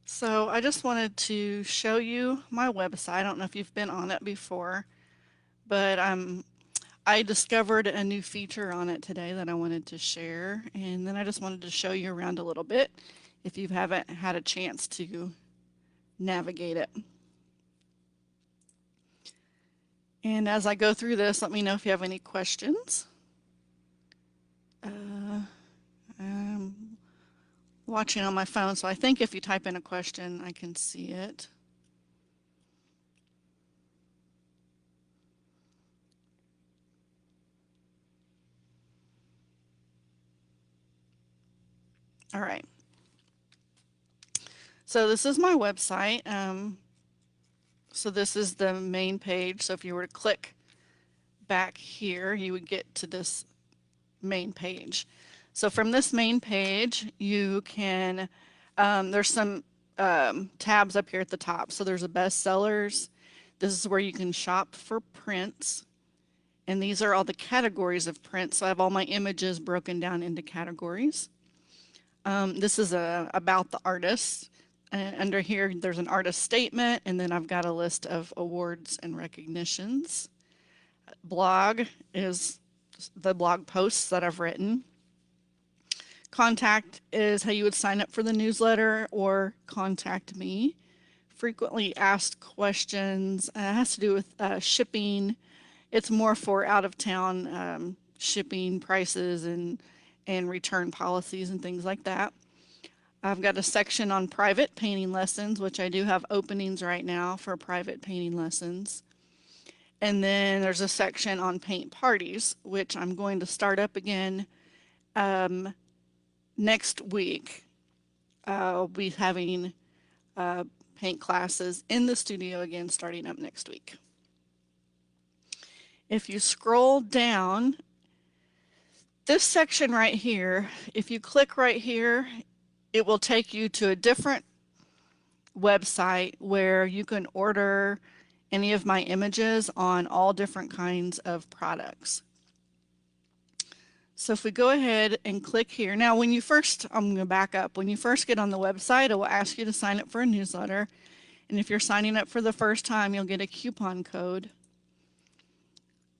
So I just wanted to show you my website. I don't know if you've been on it before, but I discovered a new feature on it today that I wanted to share, and then I just wanted to show you around a little bit if you haven't had a chance to navigate it. And as I go through this, let me know if you have any questions. I'm watching on my phone, so I think if you type in a question, I can see it. All right. So this is my website. So this is the main page. So if you were to click back here, you would get to this main page. So from this main page, you can, there's some tabs up here at the top. So there's a bestsellers. This is where you can shop for prints. And these are all the categories of prints. So I have all my images broken down into categories. This is about the artist. Under here, there's an artist statement, and then I've got a list of awards and recognitions. Blog is the blog posts that I've written. Contact is how you would sign up for the newsletter or contact me. Frequently asked questions has to do with shipping. It's more for out of town shipping prices and return policies and things like that. I've got a section on private painting lessons, which I do have openings right now for private painting lessons. And then there's a section on paint parties, which I'm going to start up again next week. I'll be having paint classes in the studio again starting up next week. If you scroll down, this section right here, if you click right here, it will take you to a different website where you can order any of my images on all different kinds of products. So if we go ahead and click here, now when you first, I'm going to back up, when you first get on the website, it will ask you to sign up for a newsletter. And if you're signing up for the first time, you'll get a coupon code,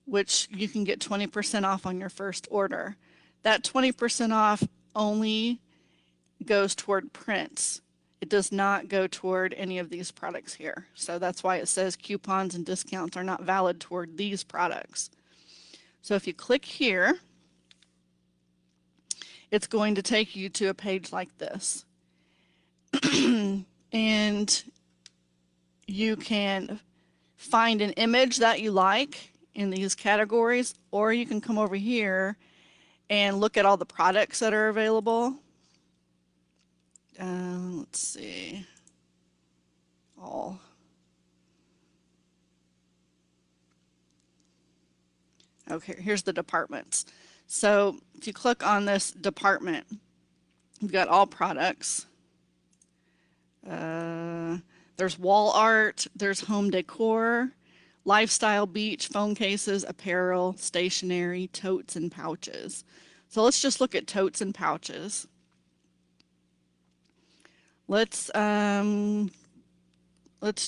which you can get 20% off on your first order. That 20% off only goes toward prints. It does not go toward any of these products here. So that's why it says coupons and discounts are not valid toward these products. So if you click here, it's going to take you to a page like this. And you can find an image that you like in these categories, or you can come over here and look at all the products that are available. Let's see. All. Okay, here's the departments. So if you click on this department, you've got all products. There's wall art, there's home decor, lifestyle, beach, phone cases, apparel, stationery, totes, and pouches. So let's just look at totes and pouches. Let's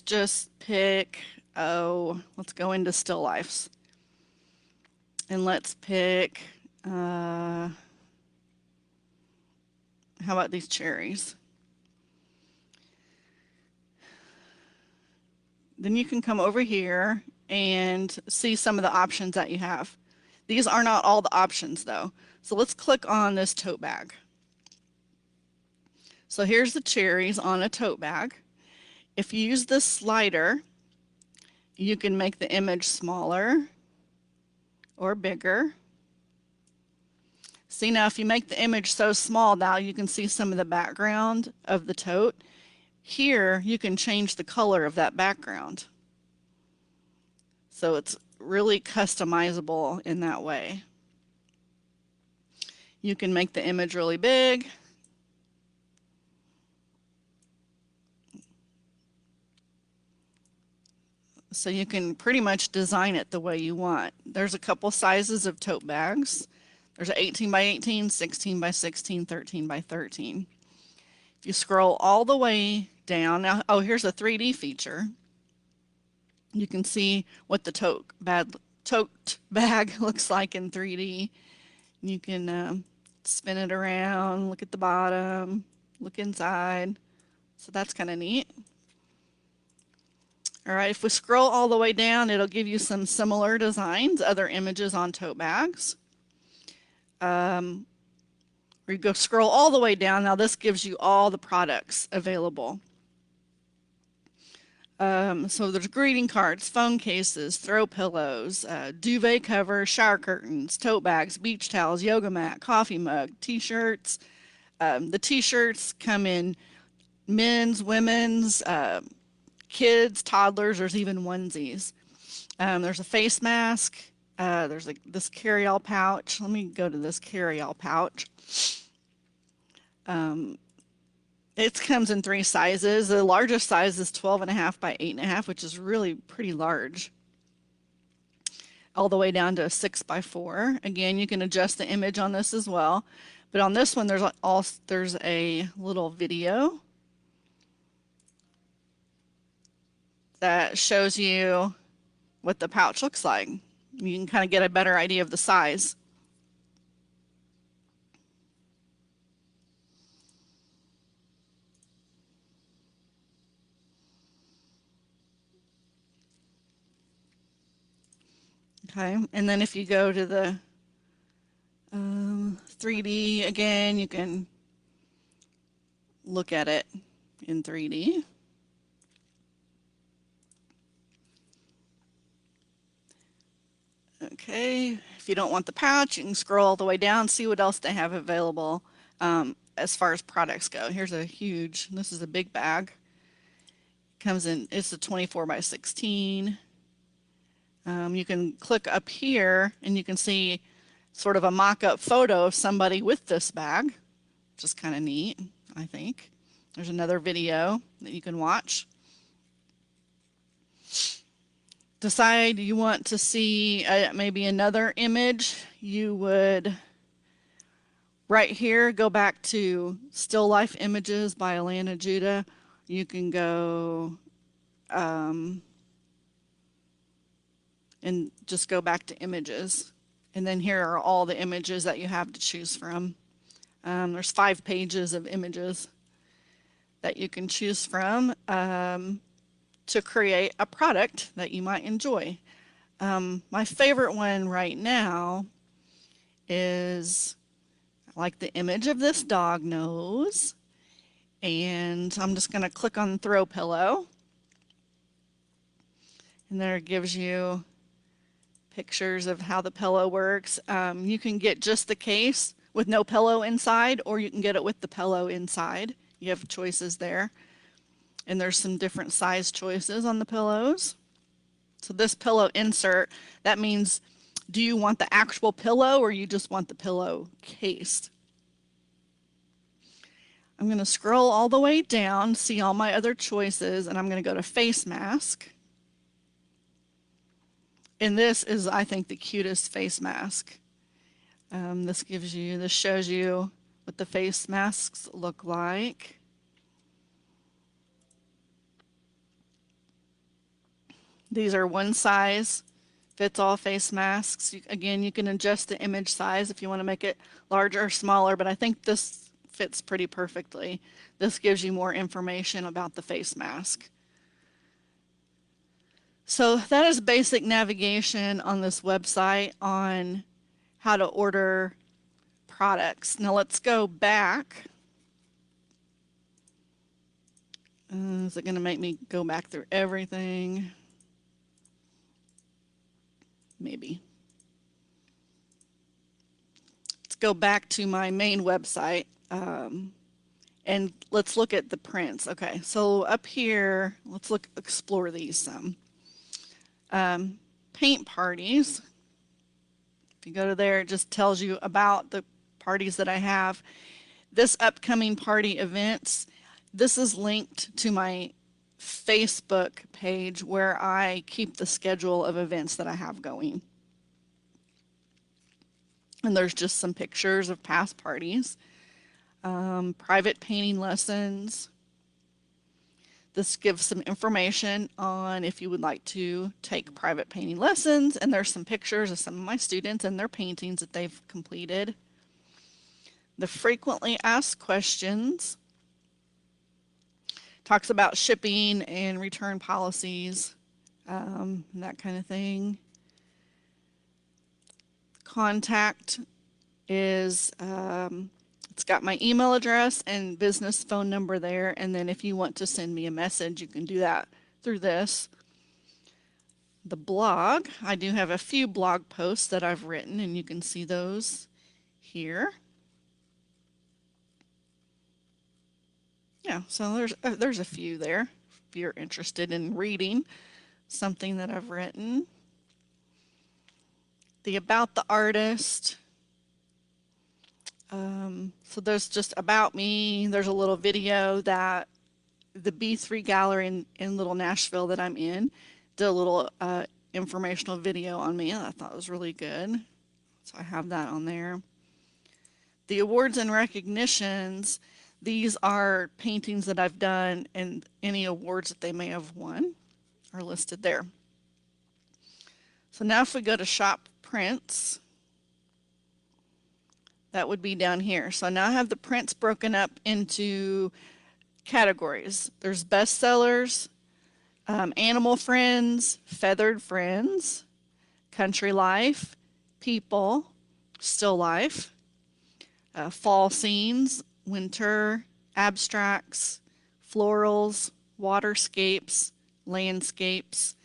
just pick, let's go into still lifes. And let's pick, how about these cherries? Then you can come over here and see some of the options that you have. These are not all the options though. So let's click on this tote bag. So here's the cherries on a tote bag. If you use this slider, you can make the image smaller or bigger. See, now if you make the image so small, now you can see some of the background of the tote. Here you can change the color of that background. So it's really customizable in that way. You can make the image really big. So you can pretty much design it the way you want. There's a couple sizes of tote bags. There's an 18 by 18, 16 by 16, 13 by 13. If you scroll all the way down. Now, oh, here's a 3D feature. You can see what the tote bag looks like in 3D. You can spin it around, look at the bottom, look inside. So that's kind of neat. All right, if we scroll all the way down, it'll give you some similar designs, other images on tote bags. We go scroll all the way down. Now this gives you all the products available. So there's greeting cards, phone cases, throw pillows, duvet covers, shower curtains, tote bags, beach towels, yoga mat, coffee mug, t-shirts. The t-shirts come in men's, women's, kids, toddlers. There's even onesies. There's a face mask. There's this carry-all pouch. Let me go to this carry-all pouch. It comes in 3 sizes. The largest size is 12.5 by 8.5, which is really pretty large. All the way down to 6 by 4. Again, you can adjust the image on this as well. But on this one, there's a little video that shows you what the pouch looks like. You can kind of get a better idea of the size. Okay, and then if you go to the 3D again, you can look at it in 3D. Okay, if you don't want the pouch, you can scroll all the way down, see what else they have available as far as products go. Here's this is a big bag. Comes in, it's a 24 by 16. You can click up here and you can see sort of a mock-up photo of somebody with this bag, which is kind of neat, I think. There's another video that you can watch. Decide you want to see maybe another image. You would, right here, go back to Still Life Images by Alana Judah. You can go and just go back to images. And then here are all the images that you have to choose from. There's 5 pages of images that you can choose from to create a product that you might enjoy. My favorite one right now is like the image of this dog nose. And I'm just going to click on throw pillow. And there it gives you pictures of how the pillow works. You can get just the case with no pillow inside, or you can get it with the pillow inside. You have choices there. And there's some different size choices on the pillows. So this pillow insert, that means, do you want the actual pillow or you just want the pillow case? I'm going to scroll all the way down, see all my other choices, and I'm going to go to face mask. And this is, I think, the cutest face mask. This shows you what the face masks look like. These are one size fits all face masks. Again, you can adjust the image size if you want to make it larger or smaller, but I think this fits pretty perfectly. This gives you more information about the face mask. So that is basic navigation on this website on how to order products. Now let's go back. Is it going to make me go back through everything? Maybe. Let's go back to my main website and let's look at the prints. Okay, so up here, let's explore these some. Paint parties. If you go to there, it just tells you about the parties that I have. This upcoming party events, this is linked to my Facebook page where I keep the schedule of events that I have going. And there's just some pictures of past parties, private painting lessons. This gives some information on if you would like to take private painting lessons, and there's some pictures of some of my students and their paintings that they've completed. The frequently asked questions talks about shipping and return policies, that kind of thing. Contact is, it's got my email address and business phone number there, and then if you want to send me a message, you can do that through this. The blog, I do have a few blog posts that I've written, and you can see those here. Yeah, so there's a few there if you're interested in reading something that I've written. The about the artist. So there's just about me. There's a little video that the B3 Gallery in Little Nashville that I'm in did a little informational video on me that I thought was really good. So I have that on there. The awards and recognitions, these are paintings that I've done, and any awards that they may have won are listed there. So now if we go to shop prints, that would be down here. So now I have the prints broken up into categories. There's bestsellers, animal friends, feathered friends, country life, people, still life, fall scenes, winter, abstracts, florals, waterscapes, landscapes.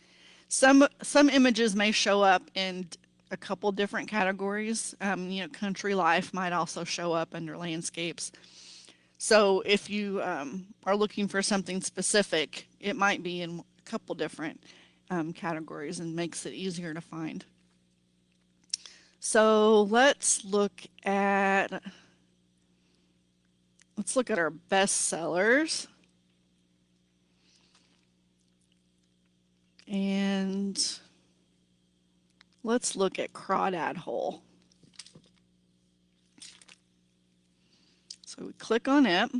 Some images may show up in a couple different categories. Country life might also show up under landscapes. So if you are looking for something specific, it might be in a couple different categories and makes it easier to find. So let's look at our best sellers. And let's look at Crawdad Hole. So we click on it,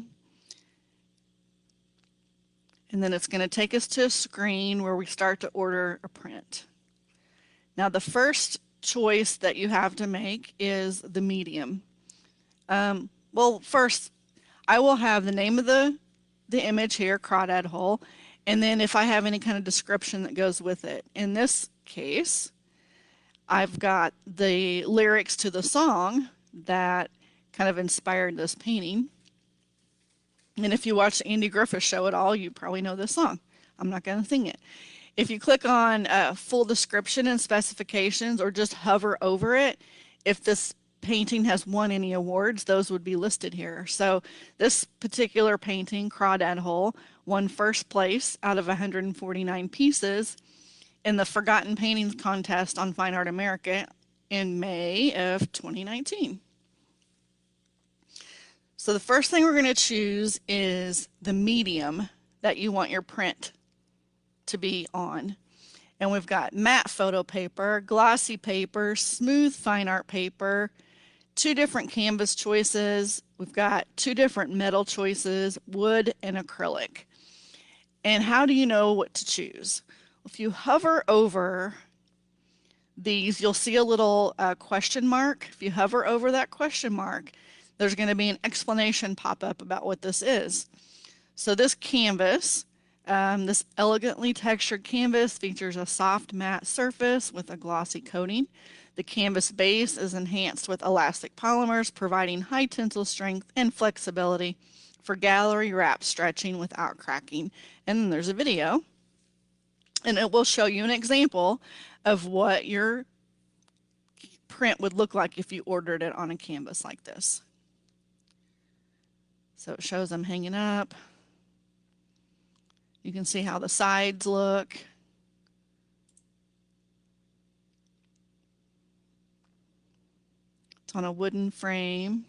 and then it's going to take us to a screen where we start to order a print. Now the first choice that you have to make is the medium. Well, first I will have the name of the image here, Crawdad Hole, and then if I have any kind of description that goes with it. In this case, I've got the lyrics to the song that kind of inspired this painting. And if you watch the Andy Griffith Show at all, you probably know this song. I'm not going to sing it. If you click on full description and specifications, or just hover over it, if this painting has won any awards, those would be listed here. So this particular painting, Crawdad Hole, won first place out of 149 pieces in the Forgotten Paintings contest on Fine Art America in May of 2019. So the first thing we're going to choose is the medium that you want your print to be on. And we've got matte photo paper, glossy paper, smooth fine art paper, 2 different canvas choices. We've got 2 different metal choices, wood and acrylic. And how do you know what to choose? If you hover over these, you'll see a little question mark. If you hover over that question mark, there's going to be an explanation pop up about what this is. So this canvas, this elegantly textured canvas features a soft matte surface with a glossy coating. The canvas base is enhanced with elastic polymers, providing high tensile strength and flexibility for gallery wrap stretching without cracking. And then there's a video, and it will show you an example of what your print would look like if you ordered it on a canvas like this. So it shows them hanging up. You can see how the sides look. It's on a wooden frame.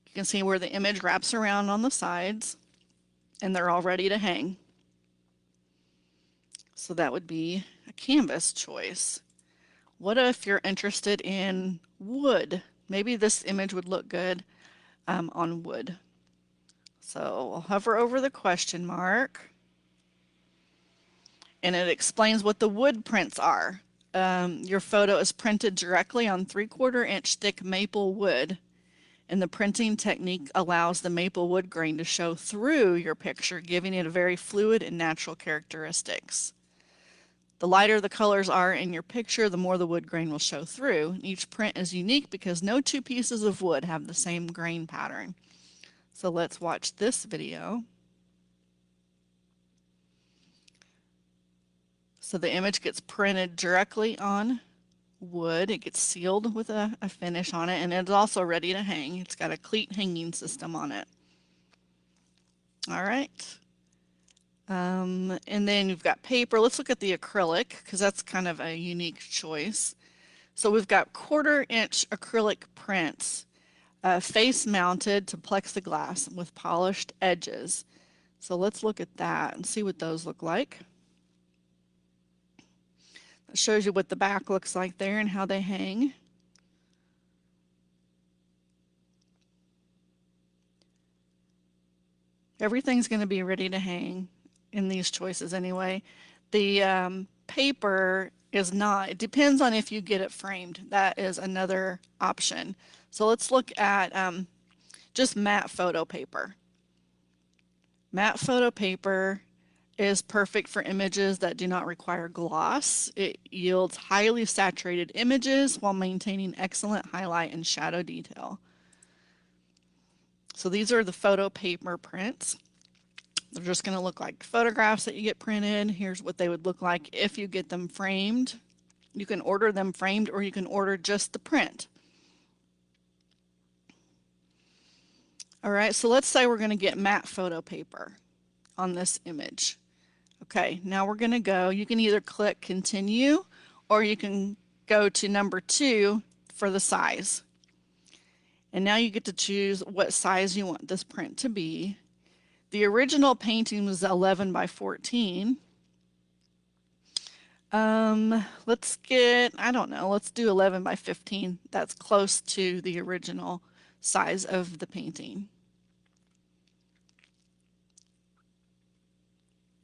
You can see where the image wraps around on the sides, and they're all ready to hang. So that would be a canvas choice. What if you're interested in wood? Maybe this image would look good on wood. So we'll hover over the question mark, and it explains what the wood prints are. Your photo is printed directly on 3/4 inch thick maple wood, and the printing technique allows the maple wood grain to show through your picture, giving it a very fluid and natural characteristics. The lighter the colors are in your picture, the more the wood grain will show through. Each print is unique because no two pieces of wood have the same grain pattern. So let's watch this video. So the image gets printed directly on wood. It gets sealed with a finish on it, and it's also ready to hang. It's got a cleat hanging system on it. All right. And then you've got paper. Let's look at the acrylic because that's kind of a unique choice. So we've got 1/4 inch acrylic prints, face mounted to plexiglass with polished edges. So let's look at that and see what those look like. It shows you what the back looks like there and how they hang. Everything's going to be ready to hang in these choices anyway. The paper is not. It depends on if you get it framed. That is another option. So let's look at just matte photo paper. Matte photo paper is perfect for images that do not require gloss. It yields highly saturated images while maintaining excellent highlight and shadow detail. So these are the photo paper prints. They're just going to look like photographs that you get printed. Here's what they would look like if you get them framed. You can order them framed, or you can order just the print. All right, so let's say we're going to get matte photo paper on this image. Okay, now we're going to go, you can either click continue, or you can go to number 2 for the size. And now you get to choose what size you want this print to be. The original painting was 11 by 14. Let's get, I don't know, let's do 11 by 15. That's close to the original size of the painting.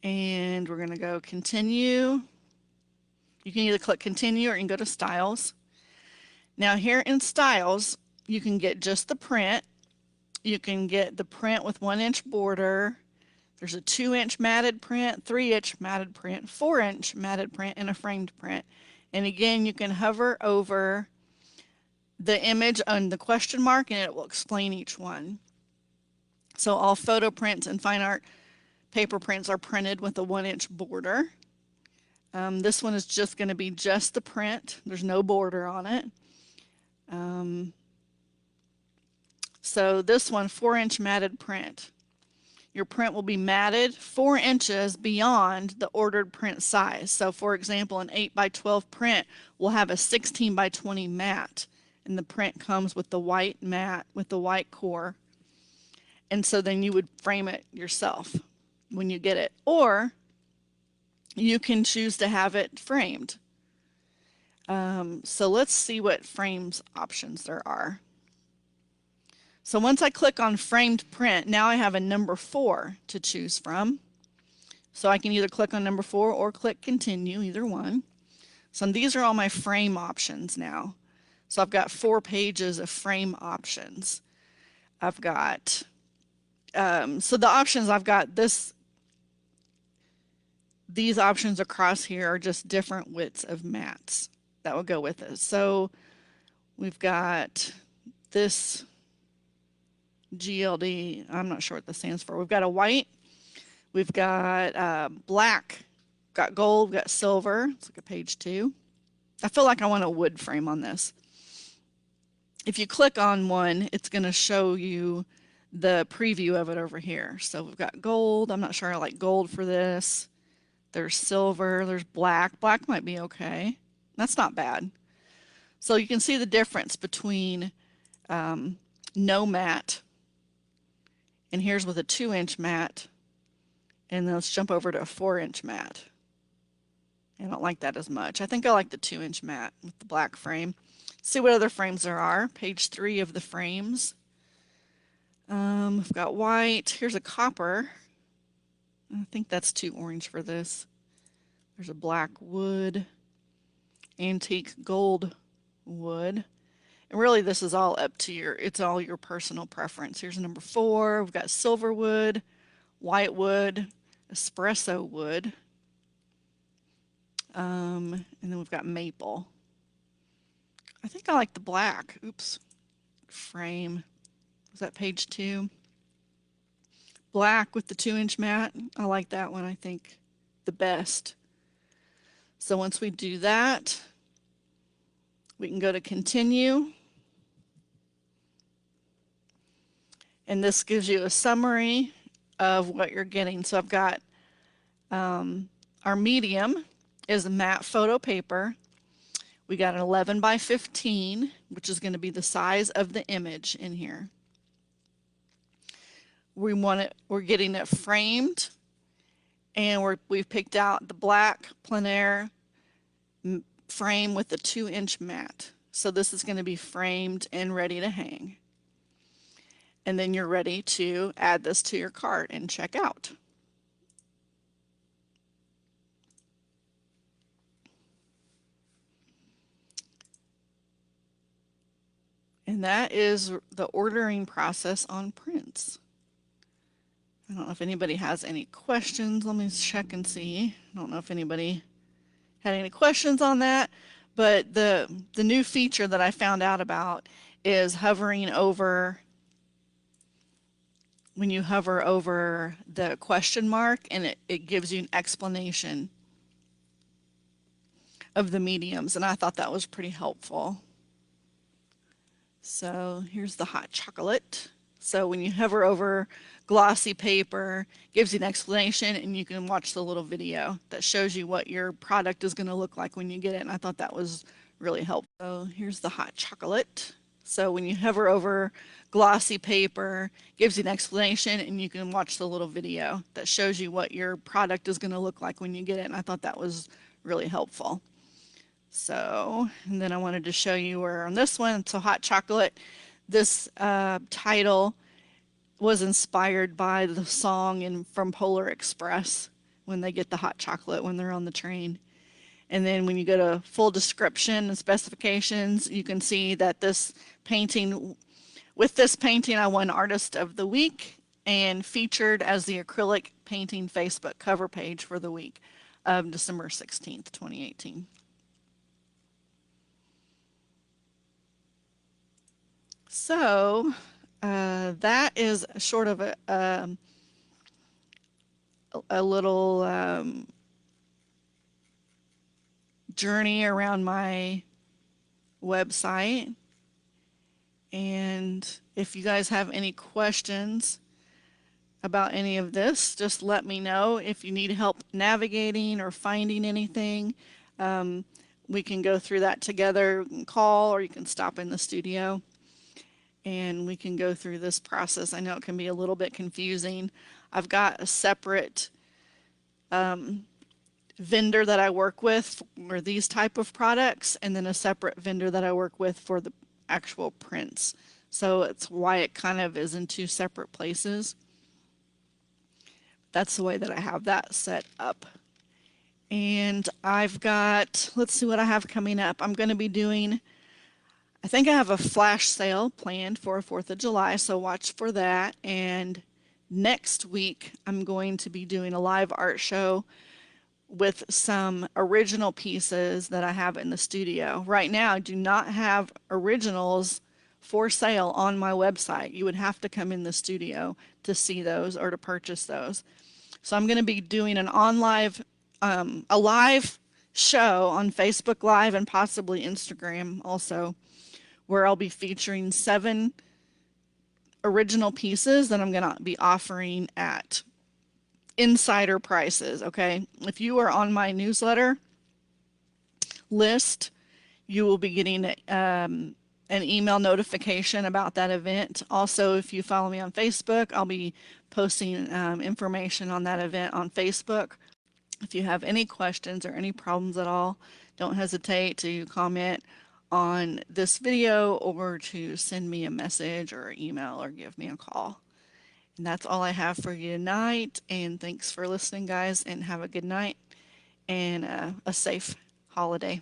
And we're going to go continue. You can either click continue or you can go to styles. Now here in styles, you can get just the print. You can get the print with 1-inch border. There's a 2-inch matted print, 3-inch matted print, 4-inch matted print, and a framed print. And again, you can hover over the image on the question mark and it will explain each one. So all photo prints and fine art paper prints are printed with a 1-inch border. This one is just going to be just the print. There's no border on it. So this one, 4-inch matted print. Your print will be matted 4 inches beyond the ordered print size. So for example, an 8 by 12 print will have a 16 by 20 mat, and the print comes with the white mat with the white core. And so then you would frame it yourself when you get it, or you can choose to have it framed. So let's see what frames options there are. So once I click on framed print, now I have a number 4 to choose from. So I can either click on number 4 or click continue, either one. So these are all my frame options now. So I've got 4 pages of frame options. I've got, so the options I've got these options across here are just different widths of mats that will go with it. So we've got this GLD, I'm not sure what this stands for. We've got a white, we've got black, got gold, we've got silver. Let's look at page 2. I feel like I want a wood frame on this. If you click on one, it's going to show you the preview of it over here. So we've got gold. I'm not sure I like gold for this. There's silver, there's black. Black might be okay. That's not bad. So you can see the difference between no mat, and here's with a 2-inch mat, and then let's jump over to a 4-inch mat. I don't like that as much. I think I like the 2-inch mat with the black frame. See what other frames there are. Page 3 of the frames. I've got white. Here's a copper. I think that's too orange for this. There's a black wood, antique gold wood. And really this is all up to it's all your personal preference. Here's number 4. We've got silver wood, white wood, espresso wood, and then we've got maple. I think I like the black. Oops. Frame. Was that page 2? Black with the 2-inch mat. I like that one, I think, the best. So once we do that, we can go to continue. And this gives you a summary of what you're getting. So I've got our medium is a matte photo paper. We got an 11 by 15, which is going to be the size of the image in here. We're getting it framed, and we've picked out the black plein air frame with the 2-inch mat. So this is going to be framed and ready to hang. And then you're ready to add this to your cart and check out. And that is the ordering process on prints. I don't know if anybody has any questions. Let me check and see. I don't know if anybody had any questions on that, but the new feature that I found out about is hovering over, when you hover over the question mark, and it gives you an explanation of the mediums, and I thought that was pretty helpful. So here's the hot chocolate. So when you hover over glossy paper, gives you an explanation, and you can watch the little video that shows you what your product is going to look like when you get it. And I thought that was really helpful. So here's the hot chocolate. So when you hover over glossy paper, gives you an explanation, and you can watch the little video that shows you what your product is going to look like when you get it. And I thought that was really helpful. So, and then I wanted to show you where on this one, so hot chocolate, this title was inspired by the song from Polar Express when they get the hot chocolate when they're on the train. And then when you go to full description and specifications, you can see that this painting, with this painting, I won Artist of the Week and featured as the acrylic painting Facebook cover page for the week of December 16th, 2018. So that is sort of a little journey around my website. And if you guys have any questions about any of this, just let me know. If you need help navigating or finding anything, we can go through that together. You can call, or you can stop in the studio and we can go through this process. I know it can be a little bit confusing. I've got a separate vendor that I work with for these type of products, and then a separate vendor that I work with for the actual prints. So it's why it kind of is in 2 separate places. That's the way that I have that set up. And I've got, let's see what I have coming up. I'm going to be doing, I think I have a flash sale planned for 4th of July, so watch for that. And next week, I'm going to be doing a live art show with some original pieces that I have in the studio. Right now, I do not have originals for sale on my website. You would have to come in the studio to see those or to purchase those. So I'm going to be doing a live show on Facebook Live and possibly Instagram also, where I'll be featuring 7 original pieces that I'm going to be offering at insider prices. Okay, if you are on my newsletter list, you will be getting an email notification about that event. Also, if you follow me on Facebook, I'll be posting information on that event on Facebook. If you have any questions or any problems at all, don't hesitate to comment on this video or to send me a message or email or give me a call. And that's all I have for you tonight. And thanks for listening, guys, and have a good night and a safe holiday.